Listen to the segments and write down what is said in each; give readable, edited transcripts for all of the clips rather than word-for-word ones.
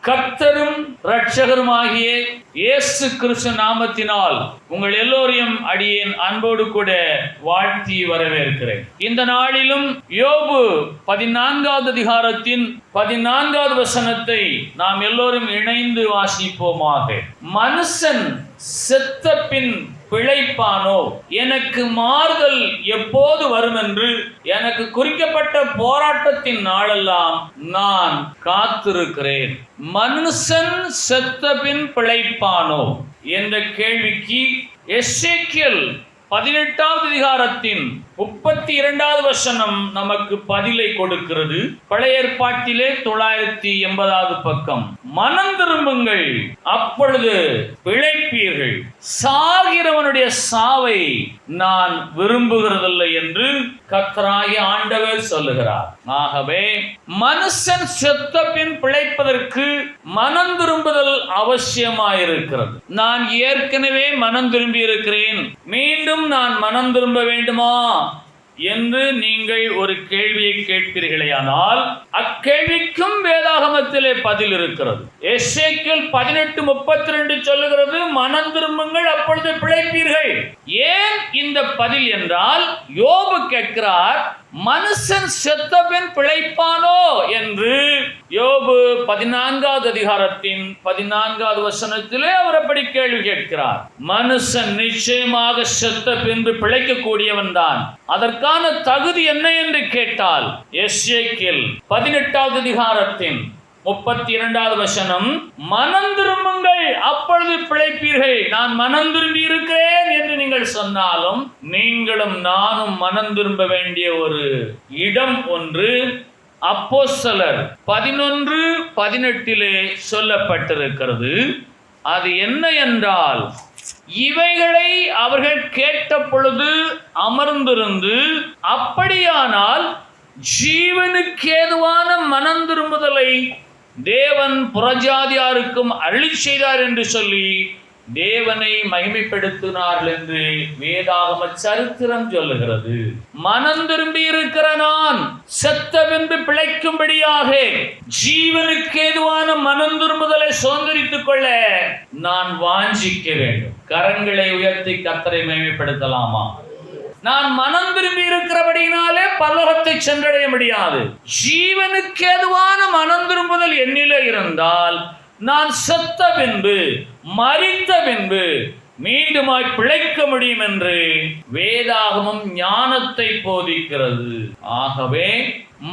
கர்த்தரும் இரட்சகருமாகிய இயேசு கிறிஸ்து நாமத்தினால் உங்கள் எல்லோரையும் அடியேன் அன்போடு கூட வாழ்த்தி வரவேற்கிறேன். இந்த நாளிலும் யோபு 14வது அதிகாரத்தின் 14வது வசனத்தை நாம் எல்லோரும் இணைந்து வாசிப்போமாக. மனுஷன் செத்த பின் பிழைப்பானோ? எனக்கு மாறுதல் எப்போது வரும் என்று எனக்கு குறிக்கப்பட்ட போராட்டத்தின் நாளெல்லாம் நான் காத்திருக்கிறேன். மனுஷன் செத்த பின் பிழைப்பானோ என்ற கேள்விக்கு எசேக்கியேல் 18வது அதிகாரத்தின் 32வது வசனம் நமக்கு பதிலை கொடுக்கிறது. பழைய ஏற்பாட்டிலே 980வது பக்கம். மனம் திரும்புங்கள், அப்பொழுது பிழைப்பீர்கள், சாகிறவனுடைய சாவை நான் விரும்புகிறதில்லை என்று கர்த்தராகிய ஆண்டவர் சொல்லுகிறார். ஆகவே மனுஷன் செத்த பின் பிழைப்பதற்கு மனம் திரும்புதல் அவசியமாயிருக்கிறது. நான் ஏற்கனவே மனம் திரும்பி இருக்கிறேன், மீண்டும் நான் மனம் திரும்ப வேண்டுமா என்று நீங்கள் ஒரு கேள்வியை கேட்பீர்களேயானால் அக்கேள்விக்கும் வேதாகமத்திலே பதில் இருக்கிறது. எசேக்கியேல் 18:32 சொல்லுகிறது, மனம் திரும்புங்கள் அப்பொழுது பிழைப்பீர்கள். ஏன் இந்த பதில் என்றால், யோபு கேட்கிறார், மனுஷன் செத்த பின் பிழைப்பானோ என்று. யோபு 14வது அதிகாரத்தின் 14வது வசனத்திலே அவர் அப்படி கேள்வி கேட்கிறார். மனுஷன் நிச்சயமாக செத்த பின்பு பிழைக்கக்கூடியவன் தான். அதற்கான தகுதி என்ன என்று கேட்டால், எசேக்கியேல் 18வது அதிகாரத்தின் 32வது வசனம், மனம் திரும்புங்கள் அப்பொழுது பிழைப்பீர்கள். நான் மனம் திரும்பி இருக்கிறேன் என்று நீங்கள் சொன்னாலும் நீங்களும் நானும் மனம் திரும்ப வேண்டிய ஒரு இடம் ஒன்று அப்போஸ்தலர் 11:18 சொல்லப்பட்டிருக்கிறது. அது என்ன என்றால், இவைகளை அவர்கள் கேட்ட பொழுது அமர்ந்திருந்து, அப்படியானால் ஜீவனுக்கு ஏதுவான மனம் திரும்புதலை தேவன் புறஜாதியாருக்கும் அருளி செய்தார் என்று சொல்லி தேவனை மகிமைப்படுத்தினார்கள் என்று வேதாகம சரித்திரம் சொல்லுகிறது. மனம் திரும்பி இருக்கிற நான் செத்த பின்பு பிழைக்கும்படியாக ஜீவனுக்கு ஏதுவான மனம் திரும்புதலை சுதந்திரித்துக் கொள்ள நான் வாஞ்சிக்க வேண்டும். கரங்களை உயர்த்தி கர்த்தரை மகிமைப்படுத்தலாமா? நான் மனம் திரும்பி இருக்கிறபடினாலே பரலோகத்தை சென்றடைய முடியாது. ஜீவனுக்கு ஏதுவான மனம் திரும்புதல் என்னிலே இருந்தால் நான் செத்த பின்பு மரித்த பின்பு மீண்டுமாய் பிழைக்க முடியும் என்று வேதாகமம் ஞானத்தை போதிக்கிறது. ஆகவே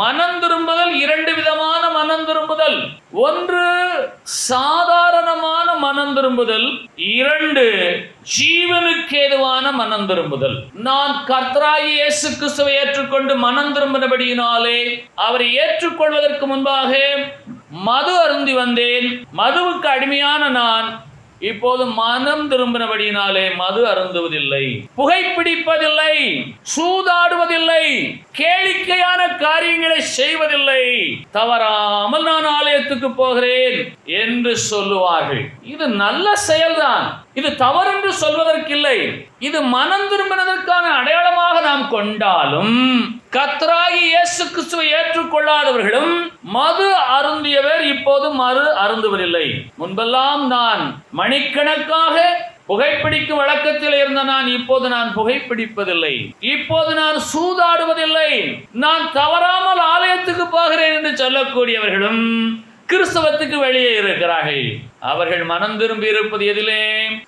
மனம் திரும்புதல் 2 விதமான மனம் திரும்புதல். ஒன்று சாதாரணமான மனம் திரும்புதல், 2 ஜீவனுக்கு ஏதுவான மனம் திரும்புதல். நான் கர்த்தராகிய இயேசு கிறிஸ்துவை ஏற்றுக்கொண்டு மனம் திரும்பினபடியினாலே அவரை ஏற்றுக்கொள்வதற்கு முன்பாக மது அருந்தி வந்தேன். மதுவுக்கு அடிமையான நான் இப்போது மனம் திரும்பினபடியினாலே மது அருந்துவதில்லை, புகைப்பிடிப்பதில்லை, சூதாடுவதில்லை, கேளிக்கையான காரியங்களை செய்வதில்லை, தவறாமல் நான் ஆலயத்துக்கு போகிறேன் என்று சொல்லுவார்கள். இது நல்ல செயல்தான், இது தவறு என்று சொல்வதற்கில்லை. இது மனம் திரும்பினதற்கான அடையாளமாக நாம் கொண்டாலும், கர்த்தராகிய இயேசு கிறிஸ்துவை ஏற்றுக்கொள்ளாதவர்களும் மது அருந்தியவர் இப்போது மது அருந்துவதில்லை. முன்பெல்லாம் நான் மணிக்கணக்காக புகைப்பிடிக்கும் வழக்கத்தில் இருந்த நான் இப்போது நான் புகைப்பிடிப்பதில்லை, இப்போது நான் சூதாடுவதில்லை, நான் தவறாமல் ஆலயத்துக்கு போகிறேன் என்று சொல்லக்கூடியவர்களும் கிறிஸ்தவத்துக்கு வெளியே இருக்கிறார்கள். அவர்கள் மனம் திரும்பி இருப்பது எதிலே?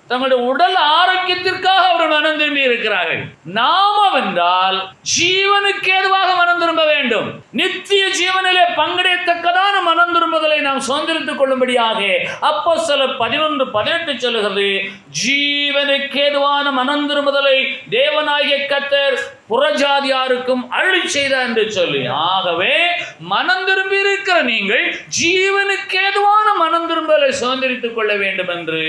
தங்களுடைய உடல் ஆரோக்கியத்திற்காக அவர்கள் மனம் திரும்பி இருக்கிறார்கள். நாம வென்றால் ஜீவனுக்கு ஏதுவாக மனம் திரும்ப வேண்டும். நித்திய ஜீவனிலே பங்கடையத்தக்கதான மனம் திரும்புதலை நாம் சுதந்திரித்துக் கொள்ளும்படியாக அப்போஸ்தலர் 11:18 சொல்லுகிறது, ஜீவனுக்கு ஏதுவான மனம் திரும்புதலை தேவனாகிய கர்த்தர் புறஜாதியாருக்கும் அருளி செய்தார் என்று சொல்லி. ஆகவே மனம் திரும்பி இருக்கிற நீங்கள் ஜீவனுக்கு ஏதுவான மனம் திரும்பலை சுதந்திரித்துக் கொள்ள வேண்டும் என்று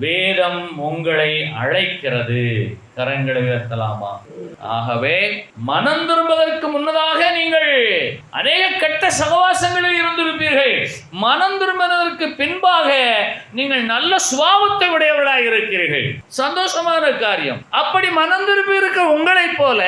வேதம் உங்களை அழைக்கிறது. கரங்களை உயர்த்தலாமா? ஆகவே மனம் திரும்புவதற்கு முன்னதாக நீங்கள் அநேக கெட்ட சகவாசங்களில் இருந்திருப்பீர்கள். மனம் திரும்புவதற்கு பின்பாக நீங்கள் நல்ல சுபாவத்தை உடையவர்களாக இருக்கிறீர்கள். சந்தோஷமான காரியம். அப்படி மனம் திரும்பி இருக்க உங்களை போல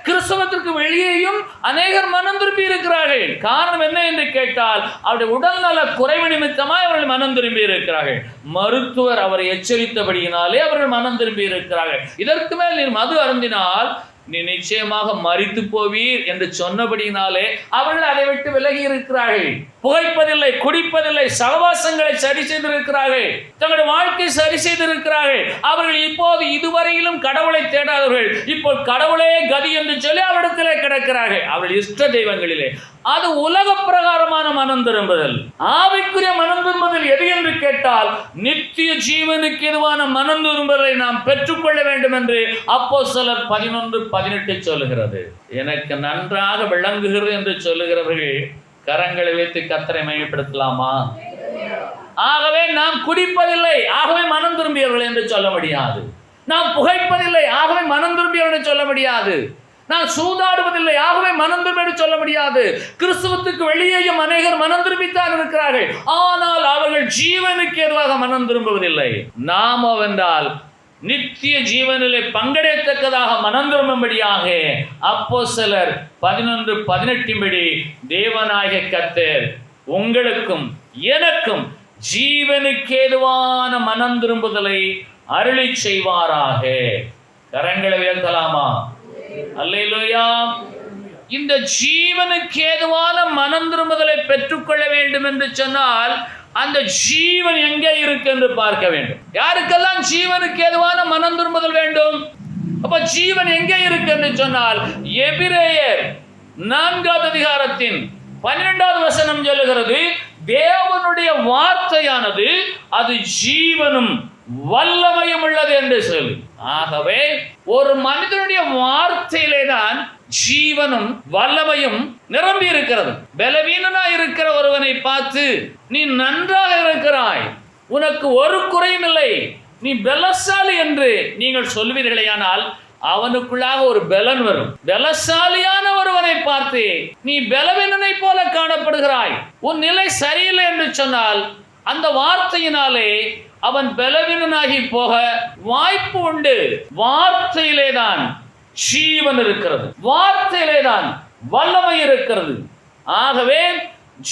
கிறிஸ்தவத்திற்கு வெளியேயும் அநேகர் மனம் திரும்பி இருக்கிறார்கள். காரணம் என்ன என்று கேட்டால், அவருடைய உடல் நல குறைவு நிமித்தமாக அவர்கள் மனம் திரும்பி இருக்கிறார்கள். மருத்துவர் அவரை எச்சரித்தபடியினாலே அவர்கள் மனம் திரும்பி இருக்கிறார்கள். இதற்கு மேல் நீ மது அருந்தினால் நீ நிச்சயமாக மரித்து போவீர் என்று சொன்னபடியினாலே அவர்கள் அதை விட்டு விலகி இருக்கிறார்கள். புகைப்பதில்லை, குடிப்பதில்லை, சகவாசங்களை சரி செய்திருக்கிறார்கள். தங்களுடைய வாழ்க்கை சரி செய்திருக்கிறார்கள். அவர்கள் இப்போது இதுவரையிலும் கடவுளை தேடாதவர்கள் இப்போ கடவுளே கதி என்று சொல்லி அவரிடத்திலே கிடக்கிறார்கள், அவர்கள் இஷ்ட தெய்வங்களிலே. அது உலக பிரகாரமான மனம் திரும்புதல். ஆவிக்குரிய மனம் திரும்புதல் எது என்று கேட்டால், நித்திய ஜீவனுக்கு எதுவான மனம் திரும்புதலை நாம் பெற்றுக்கொள்ள வேண்டும் என்று அப்போஸ்தலர் 11:18 சொல்லுகிறது. எனக்கு நன்றாக விளங்குகிறது என்று சொல்லுகிறவர்கள் கரங்களை வைத்து கர்த்தரை மையப்படுத்தலாமா? ஆகவே நாம் குடிப்பதில்லை, ஆகவே மனம் திரும்பியவர்கள் என்று சொல்ல முடியாது. நாம் புகைப்பதில்லை, ஆகவே மனம் திரும்பியவர்கள் என்று சொல்ல முடியாது. நான் சூதாடுவதில்லை, ஆகவே மனம் திரும்பி என்று சொல்ல முடியாது. கிறிஸ்துவத்துக்கு வெளியேயும் அநேகர் மனம் திரும்பித்தான் இருக்கிறார்கள். ஆனால் அவர்கள் ஜீவனுக்கு எதுவாக மனம் திரும்புவதில்லை. நாமோ வென்றால் நித்திய ஜீவனிலே பங்கடையத்தக்கதாக மனம் திரும்பும்படியாக அப்போஸ்தலர் 11:18 படி தேவனாகிய கர்த்தர் உங்களுக்கும் எனக்கும் ஜீவனுக்கு ஏதுவான மனம் திரும்புதலை அருளி செய்வாராக. கரங்களை உயர்த்தலாமா? அல்லேலூயா. இந்த ஜீவனுக்கு ஏதுவான மனம் திரும்புதலை பெற்றுக்கொள்ள வேண்டும் என்று சொன்னால் அந்த ஜீவன் எங்கே இருக்கு என்று பார்க்க வேண்டும். யாருக்கெல்லாம் ஜீவனுக்கு ஏதுவான மனம் திரும்புதல் வேண்டும்? அப்ப ஜீவன் எங்கே இருக்கு என்று சொன்னால், எபிரேயர் 4வது அதிகாரத்தின் 12வது வசனம் சொல்லுகிறது, தேவனுடைய வார்த்தையானது அது ஜீவனும் வல்லமையும் உள்ளது என்று சொல்லி. ஆகவே ஒரு மனிதனுடைய வார்த்தையிலே தான் ஜீவனும் வல்லமையும் நிரம்பி இருக்கிறது. பலவீனனா இருக்கிற ஒருவனை பார்த்து நீ நன்றாக இருக்கிறாய், உனக்கு ஒரு குறையும் இல்லை, நீ பலசாலி என்று நீங்கள் சொல்வீர்களேயானால் அவனுக்குள்ளாக ஒரு பலன் வரும். பலசாலியான ஒருவனை பார்த்து நீ பலவீனனை போல காணப்படுகிறாய், உன் நிலை சரியில்லை என்று சொன்னால் அந்த வார்த்தையினாலே அவன் பலவீனனாகி போக வாய்ப்பு உண்டு. வார்த்தையிலே தான் ஜீவன் இருக்கிறது, வார்த்தையிலே தான் வல்லமை இருக்கிறது. ஆகவே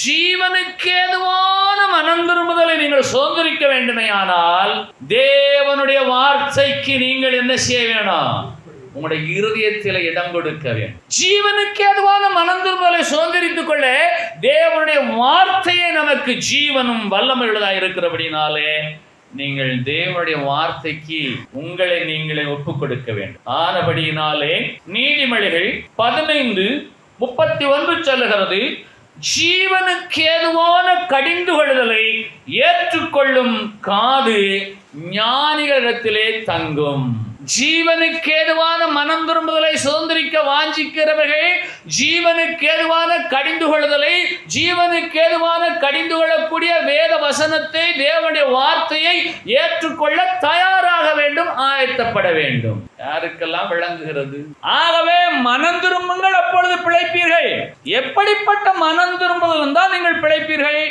ஜீவனுக்கு ஏதுவான மனம் திரும்புதலை நீங்கள் சுதந்திரிக்க வேண்டுமே ஆனால் தேவனுடைய வார்த்தைக்கு நீங்கள் என்ன செய்ய வேணும்? உங்களுடைய இருதயத்தில் இடம் கொடுக்க வேண்டும். ஜீவனுக்கு ஏதுவான மனம் திரும்புதலை சுதந்திரித்துக் கொள்ள தேவனுடைய வார்த்தையே நமக்கு ஜீவனும் வல்லமை உள்ளதாக இருக்கிறபடினாலே நீங்கள் தேவனுடைய வார்த்தைக்கு உங்களை நீங்களே ஒப்புக் கொடுக்க வேண்டும். ஆனபடியினாலே நீதிமொழிகள் 15:31 சொல்லுகிறது, ஜீவனுக்கு ஏதுவான கடிந்து கொள்ளுதலை ஏற்றுக்கொள்ளும் காது ஞானிகளிடத்திலே தங்கும். ஜீவனுக்கு ஏதுவான மனம் திரும்புதலை சுதந்திரிக்க வாஞ்சிக்கிறவர்கள் ஜீவனுக்கு ஏதுவான கடிந்து கொள்ளுதலை, ஜீவனுக்கு ஏதுவான கடிந்து கொள்ளக்கூடிய வேத வசனத்தை, தேவனுடைய வார்த்தையை ஏற்றுக்கொள்ள தயாராக வேண்டும், ஆயத்தப்பட வேண்டும். யாருக்கெல்லாம் விளங்குகிறது? ஆகவே மனம் திரும்புங்கள், அப்பொழுது பிழைப்பீர்கள். எப்படிப்பட்ட மனம் திரும்புதல் இருந்தால் நீங்கள் பிழைப்பீர்கள்?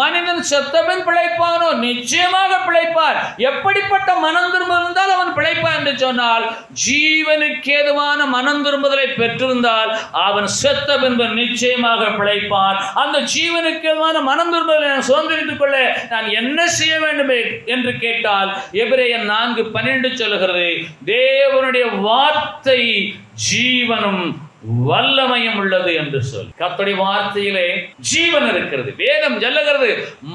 மனிதன் செத்தபின் பிழைப்பானோ? நிச்சயமாக பிழைப்பார். எப்படிப்பட்ட மனம் திரும்புதல் இருந்தால் அவன் பிழைப்பான் என்று சொன்னால், ஜீவனுக்கு ஏதுவான மனம் திரும்புதலை பெற்றிருந்தால் அவன் செத்த பின்பு நிச்சயமாக பிழைப்பான். அந்த ஜீவனுக்கு ஏதுவான மனம் திரும்புதலை சுதந்திரித்துக் கொள்ள நான் என்ன செய்ய வேண்டும் என்று கேட்டால், எபிரேயர் 4:12 சொல்லுகிறது, தேவனுடைய வார்த்தை ஜீவனும் வல்லமையும் உள்ளது என்று சொல். கர்த்தருடைய வார்த்தையிலே ஜீவன் இருக்கிறது. வேதம் சொல்லுகிறது,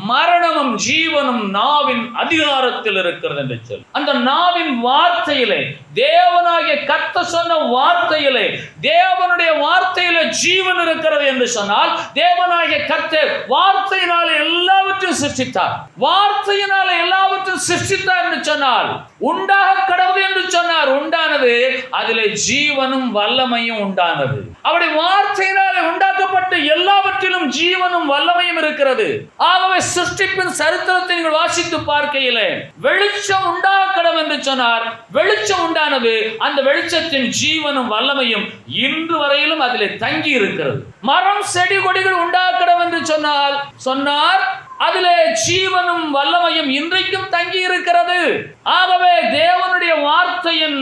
மரணமும் ஜீவனும் நாவின் அதிகாரத்தில் இருக்கிறது என்று சொல். அந்த நாவின் வார்த்தையிலே தேவனாகிய கர்த்தர் சொன்ன வார்த்தையிலே, தேவனுடைய வார்த்தையிலே ஜீவன் இருக்கிறது என்று சொன்னால், தேவனாகிய கர்த்தர் வார்த்தையினாலே எல்லாவற்றையும் சிருஷ்டித்தார். வார்த்தையினாலே எல்லாவற்றையும் சிருஷ்டித்தார் என்று சொன்னால், உண்டாக கடவுள் என்று சொன்னார், உண்டானது. அதிலே ஜீவனும் வல்லமையும் உண்டானது. அவருடைய வார்த்தையினாலே உண்டாக்கப்பட்ட எல்லாவற்றிலும் ஜீவனும் வல்லமையும் இருக்கிறது. ஆகவே சிருஷ்டிப்பின் சரித்திரத்தை நீங்கள் வாசித்து பார்க்கையிலே, வெளிச்சம் உண்டாக கடவுள் என்று சொன்னார், வெளிச்சம் உண்டானது. அந்த வெளிச்சத்தின் ஜீவனும் வல்லமையும் இன்று வரையிலும் அதிலே தங்கி இருக்கிறது. மரம் செடி கொடிகள் உண்டாக கடவுள் என்று சொன்னார், அதிலே ஜீவனும் வல்லமையும் இன்றைக்கும் தங்கி இருக்கிறது. ஆகவே தேவனுடைய வார்த்தையின்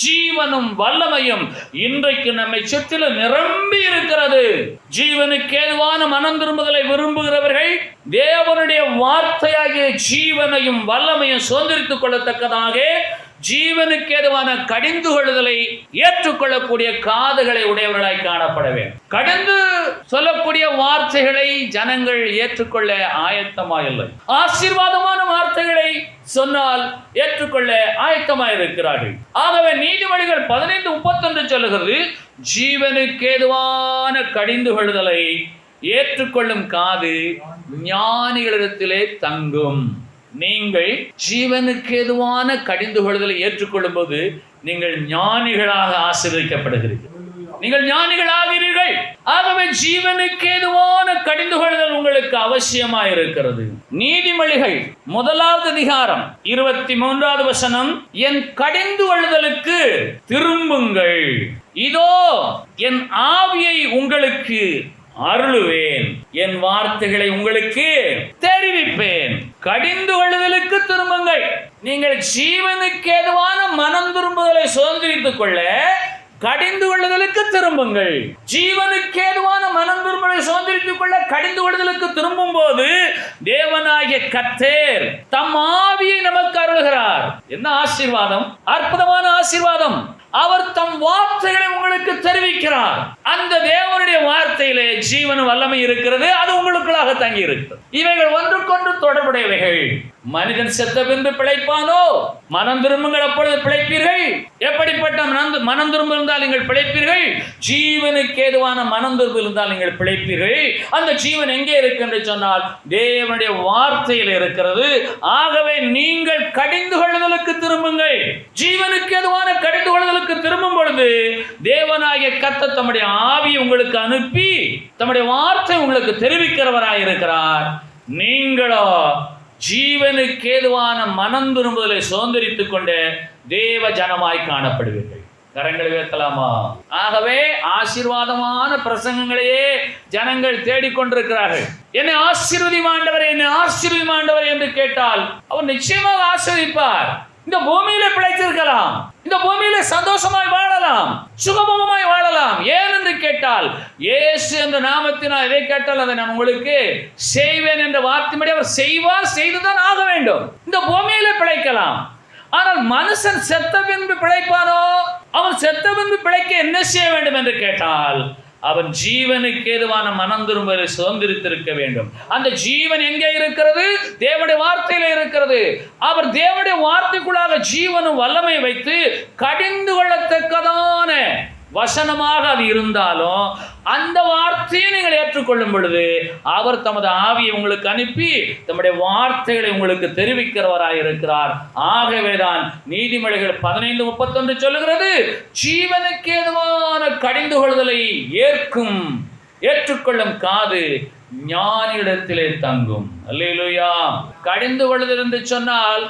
ஜீவனும் வல்லமையும் இன்றைக்கு நம்மை சுற்றிலும் நிரம்பி இருக்கிறது. ஜீவனுக்கு ஏதுவான மனம் திரும்புதலை விரும்புகிறவர்கள் தேவனுடைய வார்த்தையாகிய ஜீவனையும் வல்லமையும் சுதந்திரித்துக் கொள்ளத்தக்கதாக ஜீவனுக்கு ஏதுவான கடிந்து கொள்ளுதலை ஏற்றுக்கொள்ளக்கூடிய காதுகளை உடையவர்களாய் காணப்பட வேண்டும். கடிந்து சொல்லக்கூடிய வார்த்தைகளை ஜனங்கள் ஏற்றுக்கொள்ள ஆயத்தமாயில்லை. ஆசீர்வாதமான வார்த்தைகளை சொன்னால் ஏற்றுக்கொள்ள ஆயத்தமாய் இருக்கிறார்கள். ஆகவே நீதிமொழிகள் 15:31 சொல்லுகிறது, ஜீவனுக்கு ஏதுவான கடிந்து கொள்ளுதலை ஏற்றுக்கொள்ளும் காது ஞானிகளிடத்திலே தங்கும். நீங்கள் ஜீவனுக்கு ஏதுவான கடிந்து கொள்ளுதலை ஏற்றுக்கொள்ளும் போது நீங்கள் ஞானிகளாக ஆசீர்வதிக்கப்படுகிறீர்கள். நீங்கள் ஞானிகள் ஆகிறீர்கள். ஆகவே ஜீவனுக்கு ஏதுவான கடிந்து கொள்ளுதல் உங்களுக்கு அவசியமாக இருக்கிறது. நீதிமொழிகள் 1வது அதிகாரம் 23வது வசனம், என் கடிந்து கொள்ளுதலுக்கு திரும்புங்கள், இதோ என் ஆவியை உங்களுக்கு அருளுவேன், என் வார்த்தைகளை உங்களுக்கு தெரிவிப்பேன். கடிந்து கொள்ளுதலுக்கு திரும்புங்கள். நீங்கள் ஜீவனுக்கு ஏதுவான மனம் திரும்புதலை சுதந்திரித்துக் கொள்ள கடிந்து கொள்ளுதலுக்கு திரும்புங்கள். ஜீவனுக்கு ஏதுவான மனம் திரும்புதலை சுதந்திரித்துக் கொள்ள கடிந்து கொள்ளுதலுக்கு திரும்பும் போது தேவனாகிய கர்த்தர் தம் ஆவியை நமக்கு அருளுகிறார். என்ன ஆசீர்வாதம்! அற்புதமான ஆசீர்வாதம்! அவர் தம் வார்த்தைகளை உங்களுக்கு தெரிவிக்கிறார். அந்த தேவனுடைய வார்த்தையிலே ஜீவன் வல்லமை இருக்கிறது. அது உங்களுக்குள்ளாக தங்கி இருக்கிறது. இவைகள் ஒன்றுக்கொன்று தொடர்புடையவைகள். மனிதன் செத்த பின்பு பிழைப்பானோ? மனம் திரும்புங்கள், அப்பொழுது பிழைப்பீர்கள். எப்படிப்பட்ட மனம் திரும்ப இருந்தால் நீங்கள் பிழைப்பீர்கள்? ஜீவனுக்கு ஏதுவான மனம் திரும்ப இருந்தால் நீங்கள் பிழைப்பீர்கள். அந்த ஜீவன் எங்கே இருக்கு என்று சொன்னால் தேவனுடைய வார்த்தையில் இருக்கிறது. ஆகவே நீங்கள் கடிந்து கொள்ளுதலுக்கு திரும்புங்கள். ஜீவனுக்கு ஏதுவான கடிந்து கொள்ளுதலுக்கு திரும்பும் பொழுது தேவனாகிய கர்த்தர் தம்முடைய ஆவியை உங்களுக்கு அனுப்பி தம்முடைய வார்த்தை உங்களுக்கு தெரிவிக்கிறவராய் இருக்கிறார். நீங்களோ ஜீவனுக்கு ஏதுவான மனம் திரும்புதலை சுதந்திரித்துக் கொண்டு தேவ ஜனமாய் காணப்படுவீர்கள். கரங்களை உயர்த்தலாமா? ஆகவே ஆசீர்வாதமான பிரசங்கங்களையே ஜனங்கள் தேடிக்கொண்டிருக்கிறார்கள். என்னை ஆசீர்வதிமாண்டவரே, என்னை ஆசீர்வதிமாண்டவரே என்று கேட்டால் அவர் நிச்சயமாக ஆசீர்வதிப்பார். இந்த பூமியில பிழைத்திருக்கலாம், இந்த பூமியில சந்தோஷமாய் வாழலாம், சுகபமாய் வாழலாம். ஏன் என்று கேட்டால், இயேசு என்ற நாமத்தினால் எதை கேட்டால் அதை நான் உங்களுக்கு செய்வேன் என்ற வார்த்தைப்படி அவர் செய்வார், செய்துதான் ஆக வேண்டும். இந்த பூமியில பிழைக்கலாம். ஆனால் மனுஷன் செத்த பின்பு பிழைப்பானோ? அவன் செத்த பின்பு பிழைக்க என்ன செய்ய வேண்டும் என்று கேட்டால், அவன் ஜீவனுக்கு ஏதுவான மனம் திரும்பலை சுதந்திரித்திருக்க வேண்டும். அந்த ஜீவன் எங்கே இருக்கிறது? தேவனுடைய வார்த்தையில இருக்கிறது. அவர் தேவனுடைய வார்த்தைக்குள்ளாக ஜீவனும் வல்லமை வைத்து கடிந்து கொள்ளத்தக்கதான வசனமாக அது இருந்தாலும் அந்த வார்த்தையை நீங்கள் ஏற்றுக்கொள்ளும் பொழுது அவர் தமது ஆவியை உங்களுக்கு அனுப்பி தம்முடைய வார்த்தைகளை உங்களுக்கு தெரிவிக்கிறவராய் இருக்கிறார். ஆகவேதான் நீதிமொழிகள் 15:31 சொல்லுகிறது, ஜீவனுக்கு ஏதுவான கடிந்து கொள்ளுதலை ஏற்றுக்கொள்ளும் காது ஞானியிடத்திலே தங்கும். அல்லேலூயா! கடிந்து கொள்ளுதல் என்று சொன்னால்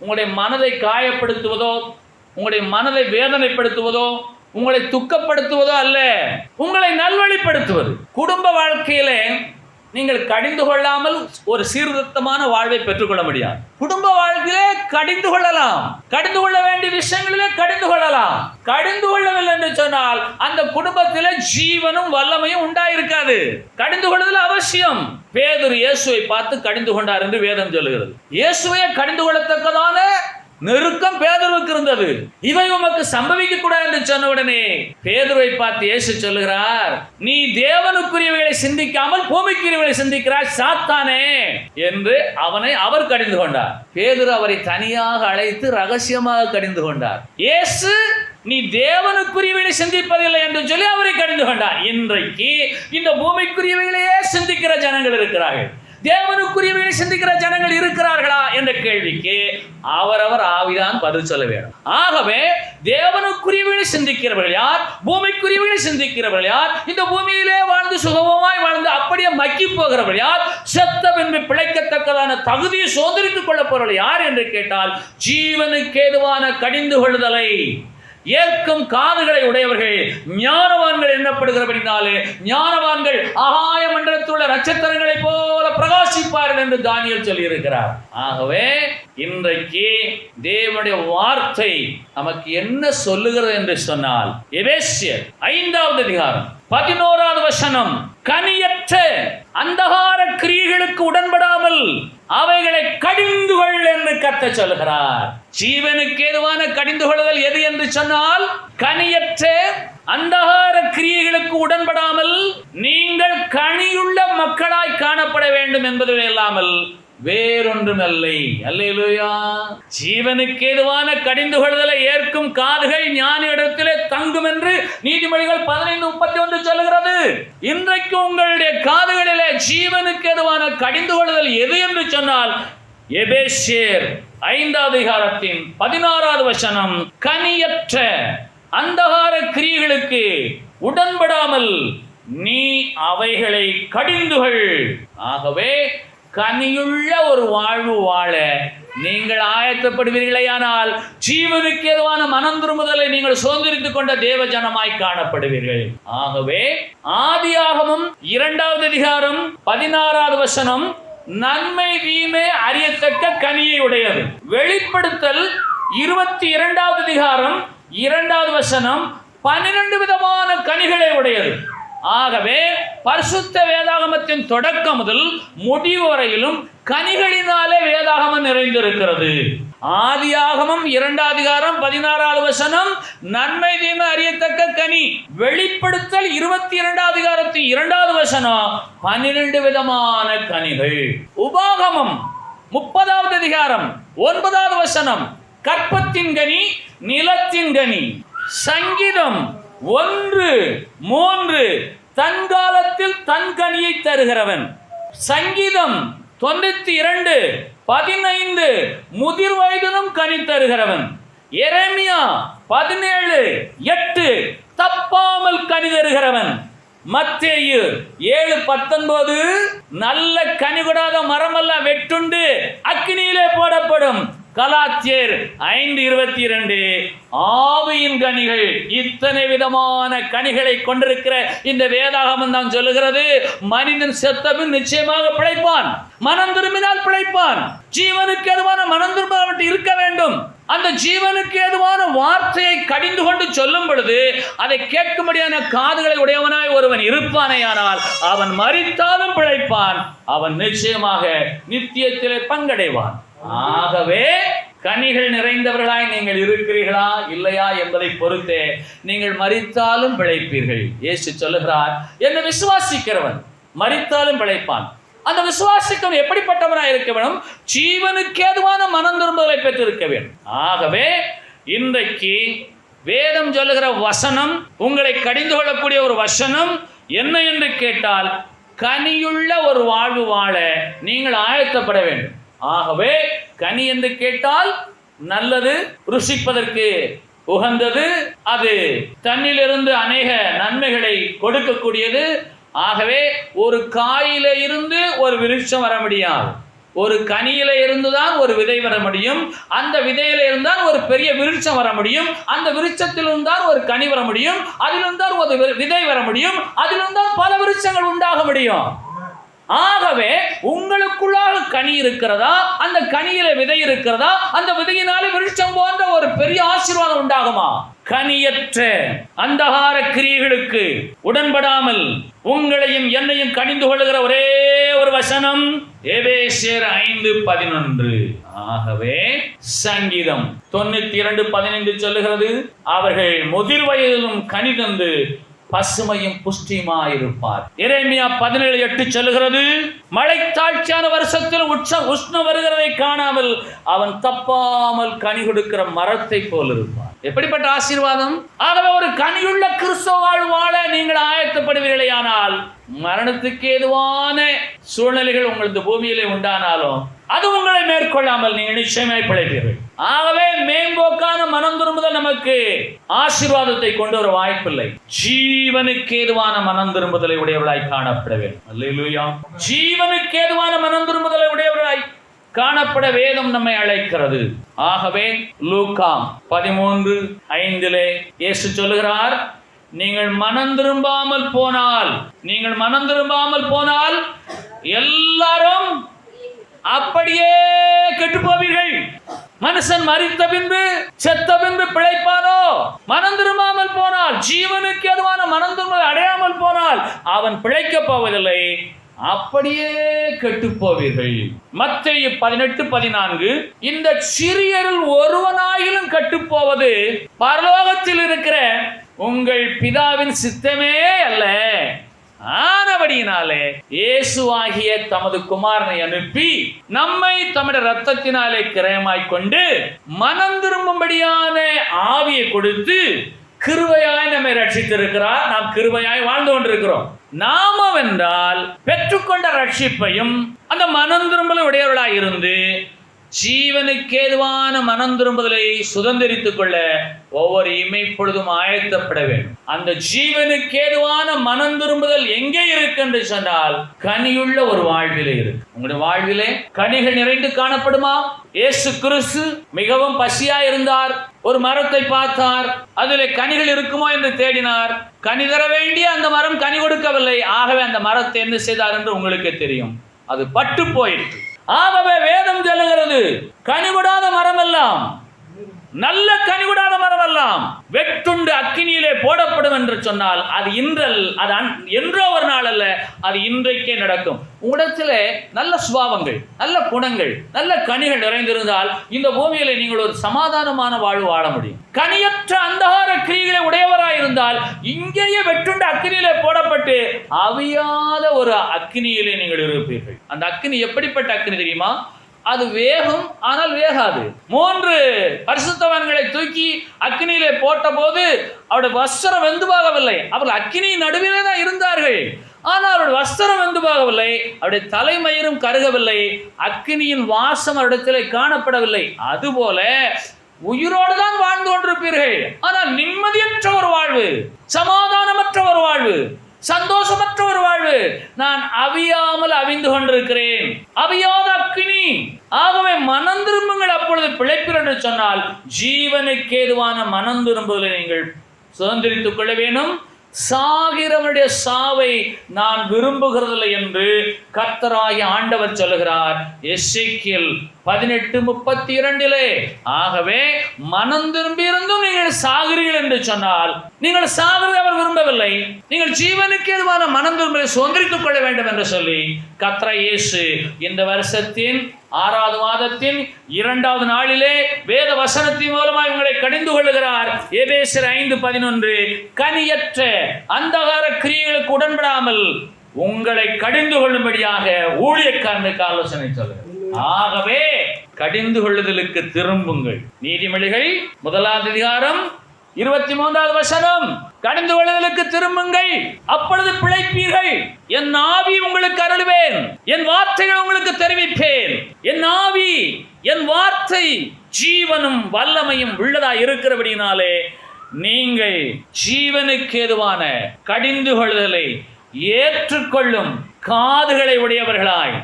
உங்களுடைய மனதை காயப்படுத்துவதோ, உங்களுடைய மனதை வேதனைப்படுத்துவதோ, உங்களை துக்கப்படுத்துவதோ அல்ல, உங்களை நல்வழிப்படுத்துவது. குடும்ப வாழ்க்கையிலே நீங்கள் கடிந்து கொள்ளாமல் ஒரு சீர்திருத்தமான வாழ்வை பெற்றுக்கொள்ள முடியாது. குடும்ப வாழ்க்கையிலே கடிந்து கொள்ளலாம், கடிந்து கொள்ள வேண்டிய விஷயங்களிலே கடிந்து கொள்ளலாம். கடிந்து கொள்ளவில்லை என்று சொன்னால் அந்த குடும்பத்திலே ஜீவனும் வல்லமையும் உண்டாயிருக்காது. கடிந்து கொள்ளுதல் அவசியம். பேதுரு இயேசுவை பார்த்து கடிந்து கொண்டார் என்று வேதம் சொல்லுகிறது. இயேசுவை கடிந்து கொள்ளத்தக்கதான நெருக்கம் பேதுருவுக்கு இருந்தது. இவை உமக்கு சம்பவிக்க கூடாது என்று சொன்ன உடனே பேதுருவை பார்த்து இயேசு சொல்லுகிறார், நீ தேவனுக்குரியவைகளை சிந்திக்காமல் பூமிக்குரியவைகளை சிந்திக்கிறாய் சாத்தானே என்று அவர் கடிந்து கொண்டார். பேதுரு அவரை தனியாக அழைத்து ரகசியமாக கடிந்து கொண்டார். இயேசு நீ தேவனுக்குரியவைகளை சிந்திப்பதில்லை என்று சொல்லி அவரை கடிந்து கொண்டார். இன்றைக்கு இந்த பூமிக்குரியவைகளையே சிந்திக்கிற ஜனங்கள் இருக்கிறார்கள். தேவனுக்குரியவைகளை சிந்திக்கிற ஜனங்கள் இருக்கிறார்களா என்ற கேள்விக்கு அவரவர் ஆவிதான் பதில் சொல்ல வேண்டும். ஆகவே தேவனுக்குரியவைகளை சிந்திக்கிறவர்கள் யார், பூமிக்குரியவைகளை சிந்திக்கிறவர்கள் யார், இந்த பூமியிலே வாழ்ந்து சுகமாய் வாழ்ந்து அப்படியே மக்கி போகிறவர்கள் யார், செத்த பின்பு பிழைக்கத்தக்கதான தகுதியை சோதரித்துக் கொள்ள போறவர்கள் யார் என்று கேட்டால், ஜீவனுக்கு ஏதுவான கடிந்து கொள்ளுதலை ஏற்கும் காதுகளை உடையவர்கள் ஞானவான்கள் எண்ணப்படுகிறபடினாலே ஞானவான்கள் ஆகாய மண்டலத்தில் உள்ள நட்சத்திரங்களை போல பிரகாசிப்பார்கள் என்று தானியேல் சொல்லி இருக்கிறார். ஆகவே இன்றைக்கு தேவனுடைய வார்த்தை நமக்கு என்ன சொல்லுகிறது என்று சொன்னால், எபேசியர் 5வது அதிகாரம் 11வது வசனம், கனியற்ற அந்தகார கிரியைகளுக்கு உடன்படாமல் அவைகளை கடிந்து கொள் என்று கர்த்தர் சொல்கிறார். ஜீவனுக்கு ஏதுவான கடிந்து கொள்ளுதல் எது என்று சொன்னால், கனியற்ற அந்தகார கிரியைகளுக்கு உடன்படாமல் நீங்கள் கனியுள்ள மக்களாய் காணப்பட வேண்டும் என்பது இல்லாமல் வேறொன்றுமில்லை. அல்லேலூயா. ஜீவனுக்கு ஏதுவான கடிந்து கொள்ளுதலை ஏற்கும் காதுகள் ஞானியிடத்திலே தங்கும் என்று நீதிமொழிகள் 15:31 சொல்லுகிறது. இன்றைக்கு உங்களுடைய காதுகளிலே ஜீவனுக்கு ஏதுவான கடிந்து கொள்ளுதல் எது என்று சொன்னால், எபேசியர் 5வது அதிகாரத்தின் 16வது வசனம், கனியற்ற அந்தகார கிரியைகளுக்கு உடன்படாமல் நீ அவைகளை கடிந்துகள். ஆகவே கனியுள்ள ஒரு வாழ்வு வாழ நீங்கள் ஆயத்தப்படுவீர்களேயானால் ஜீவனுக்கு ஏதுவான மனம் திரும்புதலை நீங்கள் சுதந்திரித்துக் கொண்ட தேவ ஜனமாய் காணப்படுவீர்கள். ஆகவே ஆதியாகமம் 2வது அதிகாரம் 16வது வசனம் நன்மை தீமை அறியத்தக்க கனியை உடையது. வெளிப்படுத்தல் 22வது அதிகாரம் 2வது வசனம் 12 விதமான கனிகளை உடையது. ஆகவே பரிசுத்த வேதாகமத்தின் தொடக்கம் முதல் முடிவு வரையிலும் கனிகளினாலே வேதாகமம் நிறைந்திருக்கிறது. ஆதியாகமம் 2வது அதிகாரம் 16வது வசனம் நன்மை தீமை அறியத்தக்க கனி. வெளிப்படுத்தல் 22வது அதிகாரத்தின் 2வது வசனம் 12 விதமான கனிகள். உபாகமம் 30வது அதிகாரம் 9வது வசனம் கற்பத்தின் கனி, நிலத்தின் கனி. சங்கீதம் 1:3 தன் காலத்தில் தன் கனியை தருகிறவன். சங்கீதம் 92:15 முதிர் வயதிலும் கனி தருகிறவன். எரேமியா 17:8 தப்பாமல் கனி தருகிறவன். மத்தேயு 7:19 நல்ல கனி கொடாத மரமெல்லாம் வெட்டுண்டு அக்கினியிலே போடப்படும். கலாத்தியர் 5:22 ஆவியின் கனிகள். இத்தனை விதமான கனிகளை கொண்டிருக்கிற இந்த வேதாகமம் தான் சொல்லுகிறது, மனிதன் செத்தபின் நிச்சயமாக பிழைப்பான், மனம் திரும்பினால் பிழைப்பான். ஜீவனுக்கு ஏதுவான மனம் திரும்ப இருக்க வேண்டும். அந்த ஜீவனுக்கு ஏதுவான வார்த்தையை கடிந்து கொண்டு சொல்லும் பொழுது அதை கேட்கும்படியான காதுகளை உடையவனாய் ஒருவன் இருப்பானேயானால் அவன் மரித்தாலும் பிழைப்பான், அவன் நிச்சயமாக நித்தியத்திலே பங்கடைவான். ஆகவே கனிகள் நிறைந்தவர்களாய் நீங்கள் இருக்கிறீர்களா இல்லையா என்பதை பொறுத்தே நீங்கள் மரித்தாலும் பிழைப்பீர்கள். இயேசு சொல்லுகிறார், என்னை விசுவாசிக்கிறவன் மரித்தாலும் பிழைப்பான். அந்த விசுவாசிக்கும் எப்படிப்பட்டவனாய் இருக்க வேண்டும்? ஜீவனுக்கு ஏதுவான மனம் திரும்புதலை பெற்றிருக்க வேண்டும். ஆகவே இன்றைக்கு வேதம் சொல்லுகிற வசனம், உங்களை கடிந்து கொள்ளக்கூடிய ஒரு வசனம் என்ன என்று கேட்டால், கனியுள்ள ஒரு வாழ்வு வாழ நீங்கள் ஆயத்தப்பட வேண்டும். ஆகவே கனி என்று கேட்டால் நல்லது, ருசிப்பதற்கு உகந்தது, அது தன்னிலிருந்து அநேக நன்மைகளை கொடுக்கக்கூடியது. ஆகவே ஒரு காயில இருந்து ஒரு விருட்சம் வர முடியாது, ஒரு கனியில இருந்துதான் ஒரு விதை வர முடியும், அந்த விதையில இருந்தால் ஒரு பெரிய விருட்சம் வர முடியும், அந்த விருட்சத்திலிருந்து தான் ஒரு கனி வர முடியும், அதிலிருந்து தான் ஒரு விதை வர முடியும், அதிலிருந்து தான் பல விருட்சங்கள் உண்டாக முடியும். ஆகவே உங்களுக்குள்ளாக கனி இருக்கிறதா, அந்த கனியில விதை இருக்கிறதா, அந்த விதையினாலே விருட்சம் போன்ற ஒரு பெரிய ஆசீர்வாதம் உண்டாகுமா? கனியற்ற அந்தகார கிரியைகளுக்கு உடன்படாமல் உங்களையும் என்னையும் கனிந்து கொள்ளுகிற ஒரே ஒரு வசனம் எபேசியர் 5:11. ஆகவே சங்கீதம் 92:15 சொல்லுகிறது, அவர்கள் முதிர் வயதிலும் கனி தந்து பசுமையும் புஷ்டியுமாயிருப்பார். எரேமியா 17:8 சொல்லுகிறது, மழை தாழ்ச்சியான வருஷத்தில் உஷ்ணம் வருகிறதை காணாமல் அவன் தப்பாமல் கனி கொடுக்கிற மரத்தை போல் இருப்பார். எப்படிப்பட்ட ஆசீர்வாதம்! ஆகவே ஒரு கனியுள்ள கிறிஸ்தவ வாழ்வு வாழ நீங்கள் ஆயத்தப்படுவீர்களே ஆனால், மரணத்துக்கு ஏதுவான சூழ்நிலைகள் உங்களது பூமியிலே உண்டானாலும் அது உங்களை மேற்கொள்ளாமல் நீங்கள் நிச்சயமாய் பிழைப்பீர்கள். ஆகவே மேம்போக்கான மனம் திரும்புதல் நமக்கு ஆசீர்வாதத்தை கொண்டு வர வாய்ப்பில்லை. ஜீவனுக்கு ஏதுவான மனம் திரும்புதலை உடையவர்களாய் காணப்பட வேண்டும். அல்லேலூயா. ஜீவனுக்கு ஏதுவான மனம் திரும்புதலை உடையவர்களாய் காணப்பட வேதம் நம்மை அழைக்கிறது. ஆகவே லூக்கா 13:5 இயேசு சொல்லுகிறார், நீங்கள் மனம் திரும்பாமல் போனால் எல்லாரும் அப்படியே கெட்டு போவீர்கள். மனுஷன் மரித்த பின்பு செத்த பின்பு பிழைப்பானோ? மனம் திரும்பாமல் போனால், ஜீவனுக்கு எதுவான மனம் திரும்ப அடையாமல் போனால் அவன் பிழைக்கப் போவதில்லை, அப்படியே கெட்டு போவீர்கள். மத்தேயு 18:14 இந்த சிறியரில் ஒருவனாயிலும் கெட்டு போவது பரலோகத்தில் இருக்கிற உங்கள் பிதாவின் சித்தமே அல்ல. ஆனபடியினாலே இயேசுவாகிய தமது குமாரனை அனுப்பி நம்மை தம்முடைய இரத்தத்தினாலே கிரயமாய் கொண்டு மனம் திரும்பும்படியான ஆவியை கொடுத்து கிருபையாய் நம்மை ரட்சித்திருக்கிறார். நாம் கிருபையாய் வாழ்ந்து கொண்டிருக்கிறோம். நாமென்றால் பெற்றுக்கொண்ட ரட்சிப்பையும் அந்த மனம் திரும்பலும் உடையவர்களாய் இருந்து ஜீவனுக்கு ஏதுவான மனம் திரும்புதலை சுதந்திரித்துக் கொள்ள ஒவ்வொரு இமைப்பொழுதும் ஆயத்தப்பட வேண்டும். அந்த ஜீவனுக்கு ஏதுவான மனம் திரும்புதல் எங்கே இருக்கு என்று சொன்னால், கனியுள்ள ஒரு வாழ்விலே இருக்கு. உங்களுடைய வாழ்விலே கனிகள் நிறைந்து காணப்படுமா? இயேசு கிறிஸ்து மிகவும் பசியா இருந்தார். ஒரு மரத்தை பார்த்தார், அதிலே கனிகள் இருக்குமோ என்று தேடினார். கனி தர வேண்டிய அந்த மரம் கனி கொடுக்கவில்லை. ஆகவே அந்த மரத்தை என்ன செய்தார் என்று உங்களுக்கு தெரியும், அது பட்டு போயிற்று. ஆகவே வேதம் சொல்லுகிறது, கனிகொடாத மரம் எல்லாம், நல்ல கனிகொடாத மரம் எல்லாம் வெட்டுண்டு அக்கினியிலே போடப்படும் என்று சொன்னால், அது என்றோ ஒரு நாள் அல்ல, அது இன்றைக்கே நடக்கும். உங்களிடத்திலே நல்ல சுபாவங்கள், நல்ல குணங்கள், நல்ல கனிகள் நிறைந்திருந்தால் இந்த பூமியிலே நீங்கள் ஒரு சமாதானமான வாழ்வு வாழ முடியும். கனியற்ற அந்தகார கிரிகளை உடையவராயிருந்தால் இங்கேயே வெட்டுண்டு அக்கினியிலே போடப்பட்டு அவியாத ஒரு அக்கினியிலே நீங்கள் இருப்பீர்கள். அந்த அக்கினி எப்படிப்பட்ட அக்கினி தெரியுமா? அது வேகும், ஆனால் வேகாது. 3 பரிசுத்தவான்களை தூக்கி அக்கினியிலே போட்ட போது அவருடைய வஸ்திரம் வெந்து போகவில்லை. அவர்கள் அக்கினியின் நடுவிலே தான் இருந்தார்கள், ஆனால் அவருடைய வஸ்திரம் வெந்து போகவில்லை, அவருடைய தலைமயிரும் கருகவில்லை, அக்கினியின் வாசம் அவரிடத்திலே காணப்படவில்லை. அதுபோல உயிரோடு தான் வாழ்ந்து கொண்டிருப்பீர்கள், ஆனால் நிம்மதியற்ற ஒரு வாழ்வு, சமாதானமற்ற ஒரு வாழ்வு, சந்தோஷமற்ற ஒரு வாழ்வு. நான் அவியாமல் அவிந்து கொண்டிருக்கிறேன், அவியாத அக்கினி. ஆகவே மனம் திரும்புங்கள், அப்பொழுது பிழைப்பீர்கள் என்று சொன்னால், ஜீவனுக்கு ஏதுவான மனம் திரும்புதலை நீங்கள் சுதந்திரித்துக் கொள்ள வேண்டும். சாகிறவனுடைய சாவை நான் விரும்புகிறதில்லை என்று கர்த்தராகிய ஆண்டவர் சொல்லுகிறார் எசேக்கியேல் 18:32. ஆகவே மனம் திரும்பி இருந்தும் நீங்கள் சாகிறீர்கள் என்று சொன்னால், நீங்கள் சாகிறதை அவர் விரும்பவில்லை. நீங்கள் ஜீவனுக்கு ஏதுவான மனம் திரும்பலை சுதந்திரித்துக் கொள்ள வேண்டும் என்று சொல்லி கர்த்தர் இயேசு இந்த வருஷத்தின் 6வது மாதத்தின் 2வது நாளிலே வேத வசனத்தின் மூலமாக உங்களை கடிந்து கொள்ளுகிறார். எபேசியர் 5:11 கனியற்ற அந்தகார கிரியைகளுக்கு உடன்படாமல் உங்களை கடிந்து கொள்ளும்படியாக ஊழியக்காரனுக்கு ஆலோசனை சொல்லுங்கள். ஆகவே கடிந்து கொள்ளுதலுக்கு திரும்புங்கள். நீதிமொழிகள் 1வது அதிகாரம் 23வது வசனம், கடிந்து கொள்ளுதலுக்கு திரும்புங்கள், அப்பொழுது பிழைப்பீர்கள். என் ஆவி உங்களுக்கு அருளுவேன், என் வார்த்தைகள் உங்களுக்கு தெரிவிப்பேன். என் ஆவி, என் வார்த்தை ஜீவனும் வல்லமையும் உள்ளதாய் இருக்கிறபடினாலே நீங்கள் ஜீவனுக்கு ஏதுவான கடிந்து கொள்ளுதலை ஏற்றுக்கொள்ளும் காதுகளை உடையவர்களாய்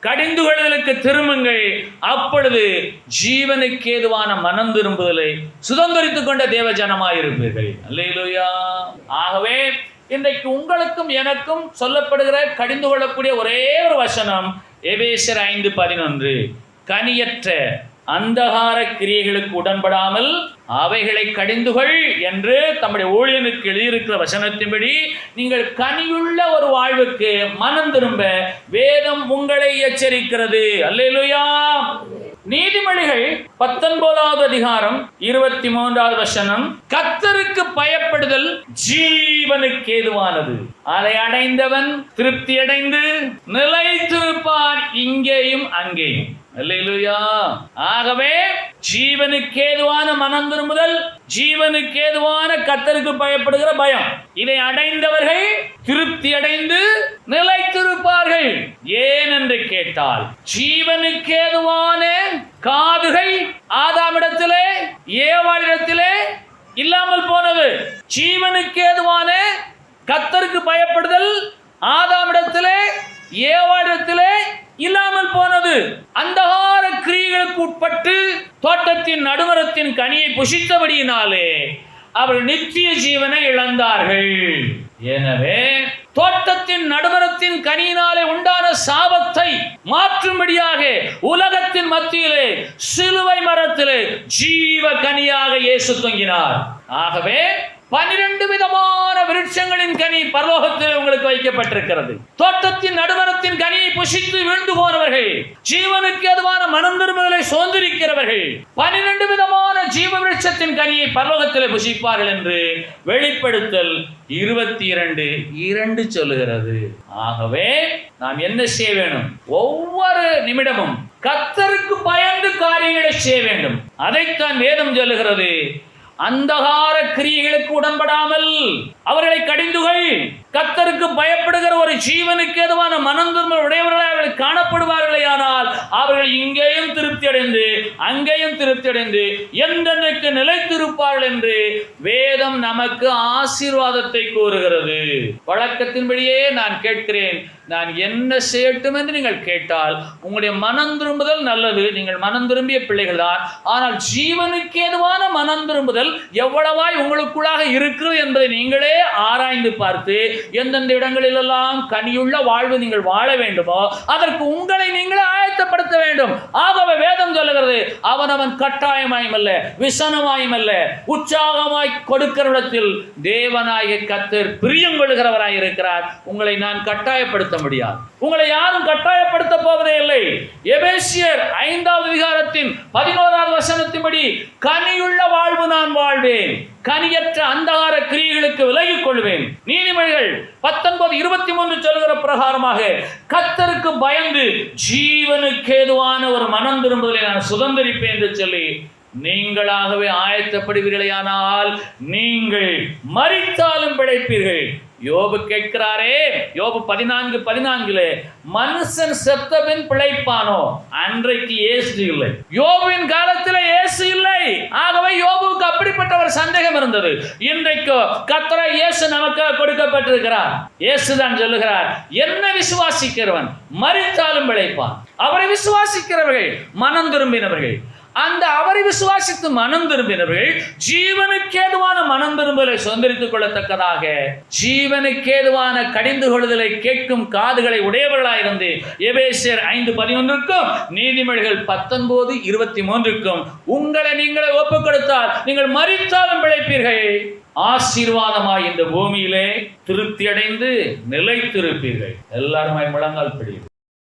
கடிந்து கொள்ளுதலுக்கு திரும்புங்கள். அப்பொழுது ஜீவனுக்கு ஏதுவான மனம் திரும்புதலை சுதந்திரித்துக் கொண்ட தேவ ஜனமாயிருப்பீர்கள். அல்லேலூயா. ஆகவே இன்றைக்கு உங்களுக்கும் எனக்கும் சொல்லப்படுகிற கடிந்து கொள்ளக்கூடிய ஒரே ஒரு வசனம் எபேசியர் 5:11 கனியற்ற அந்தகார கிரியைகளுக்கு உடன்படாமல் அவைகளை கடிந்துகள் என்று தம்முடைய ஊழியனுக்கு எழுதியிருக்கிற வசனத்தின்படி நீங்கள் கனியுள்ள ஒரு வாழ்வுக்கு மனம் திரும்ப வேதம் உங்களை எச்சரிக்கிறது. அல்லேலூயா. நீதிமொழிகள் 19வது அதிகாரம் 23வது வசனம், கர்த்தருக்கு பயப்படுதல் ஜீவனுக்கு ஏதுவானது, அதை அடைந்தவன் திருப்தி அடைந்து நிலைத்திருப்பான் இங்கேயும் அங்கேயும். அல்லேலூயா. ஆகவே ஜீவனுக்கு ஏதுவான மனம் திரும்புதல், ஜீவனுக்கு ஏதுவான கர்த்தருக்கு பயப்படுகிற பயம், இதை அடைந்தவர்கள் திருப்தி அடைந்து நிலைத்திருப்பார்கள். ஏன் என்று கேட்டால், ஜீவனுக்கு ஏதுவான காதுகள் ஆதாமிடத்திலே ஏவாளிடத்திலே இல்லாமல் போனது. ஜீவனுக்கு ஏதுவான கர்த்தருக்கு பயப்படுதல் ஆதாமிடத்திலே ஏவாளிடத்திலே இல்லாமல் போனது. அந்தகார கிரியைகளுக்கு உட்பட்டு தோட்டத்தின் நடுமரத்தின் கனியை புசித்தபடியினாலே அவர்கள் நித்திய ஜீவனை இழந்தார்கள். எனவே தோட்டத்தின் நடுமரத்தின் கனியினாலே உண்டான சாபத்தை மாற்றும்படியாக உலகத்தின் மத்தியிலே சிலுவை மரத்திலே ஜீவ கனியாக இயேசு தொங்கினார். ஆகவே 12 விதமான விருட்சங்களின் கனி பரலோகத்தில் உங்களுக்கு வைக்கப்பட்டிருக்கிறது. தோட்டத்தின் நடுமரத்தின் கனியை புசித்து வீழ்ந்து போனவர்கள், ஜீவனுக்கு ஏதுவான மனம் திரும்புதலை சோர்ந்திருக்கிறவர்கள் 12 விதமான ஜீவ விருட்சத்தின் கனியை பரலோகத்தில் புசிப்பார்கள் என்று வெளிப்படுத்தல் 22:2 சொல்லுகிறது. ஆகவே நாம் என்ன செய்ய வேண்டும்? ஒவ்வொரு நிமிடமும் கர்த்தருக்கு பயந்து காரியங்களை செய்ய வேண்டும். அதைத்தான் வேதம் சொல்லுகிறது. அந்தகார கிரியைகளுக்கு உடன்படாமல் அவர்களை கடிந்துகள், கர்த்தருக்கு பயப்படுகிற ஒரு ஜீவனுக்கு ஏதுவான மனந்திரும்ப உடையவர்களாக அவர்கள் காணப்படுவார்களே, ஆனால் அவர்கள் இங்கேயும் திருப்தி அடைந்து அங்கேயும் திருப்தி அடைந்து என்றென்றைக்கு நிலைத்திருப்பார்கள் என்று வேதம் நமக்கு ஆசீர்வாதத்தை கூறுகிறது. வழக்கத்தின்படியே நான் கேட்கிறேன், நான் என்ன செய்யட்டும் என்று நீங்கள் கேட்டால், உங்களுடைய மனம் திரும்புதல் நல்லது, நீங்கள் மனம் திரும்பிய பிள்ளைகள் தான். ஆனால் ஜீவனுக்கு ஏதுவான மனம் திரும்புதல் எவ்வளவாய் உங்களுக்குள்ளாக இருக்கிறது என்பதை நீங்களே ஆராய்ந்து பார்த்து எந்தெந்த இடங்களிலெல்லாம் கனியுள்ள வாழ்வு நீங்கள் வாழ வேண்டுமோ அதற்கு உங்களை நீங்களே ஆயத்தப்படுத்த வேண்டும். ஆகவே வேதம் சொல்லுகிறது, அவனவன் கட்டாயமாயும் அல்ல விசனமாயும் அல்ல உற்சாகமாய் கொடுக்கிற இடத்தில் தேவனாகிய கர்த்தர் பிரியம் கொள்கிறவராய் இருக்கிறார். உங்களை நான் கட்டாயப்படுத்த முடியாது, உங்களை யாரும் கட்டாயப்படுத்த போவதே இல்லை. எபேசியர் 5வது அதிகாரத்தின் 11வது வசனத்தின்படி கனியுள்ள வாழ்வு நான் வாழ்வேன், கனியற்ற அந்தகார கிரியைகளுக்கு விலகிக் கொள்வேன். நீதிமொழிகள் 19:23 சொல்கிற பிரகாரமாக கர்த்தருக்கு பயந்து ஜீவனுக்கு ஏதுவான ஒரு மனம் திரும்புதலை நான் சுதந்திரிப்பேன் என்று சொல்லி நீங்களாகவே ஆயத்தப்படுவீர்களேயானால் நீங்கள் மரித்தாலும் பிழைப்பீர்கள். யோபு கேட்கிறாரே, யோபு 14:14 மனுஷன் செத்தபின் பிழைப்பானோ? அன்றைக்கு இயேசு இல்லை, யோபுவின் காலத்தில் இயேசு இல்லை. ஆகவே யோபுவுக்கு அப்படிப்பட்ட ஒரு சந்தேகம் இருந்தது. இன்றைக்கு கர்த்தராகிய இயேசு நமக்கு கொடுக்கப்பட்டிருக்கிறார். இயேசு தான் சொல்லுகிறார், என்ன விசுவாசிக்கிறவன் மரித்தாலும் பிழைப்பான். அவரை விசுவாசிக்கிறவர்கள் மனம் திரும்பினவர்கள், அந்த அவரை விசுவாசித்து மனம் திரும்பினவர்கள் ஜீவனுக்கேதுவான மனம் திரும்பலை சுதந்திரித்துக் கொள்ளத்தக்கதாக ஜீவனுக்கேதுவான கடிந்து கொள்ளுதலை கேட்கும் காதுகளை உடையவர்களாயிருந்து எபேசியர் 5:11 நீதிமொழிகள் 19:23 உங்களை நீங்களே ஒப்புக் கொடுத்தால் நீங்கள் மரித்தாலும் பிழைப்பீர்கள், ஆசீர்வாதமாய் இந்த பூமியிலே திருப்தி அடைந்து நிலைத்திருப்பீர்கள். எல்லாருமாய் முழங்கால் பிடியும்.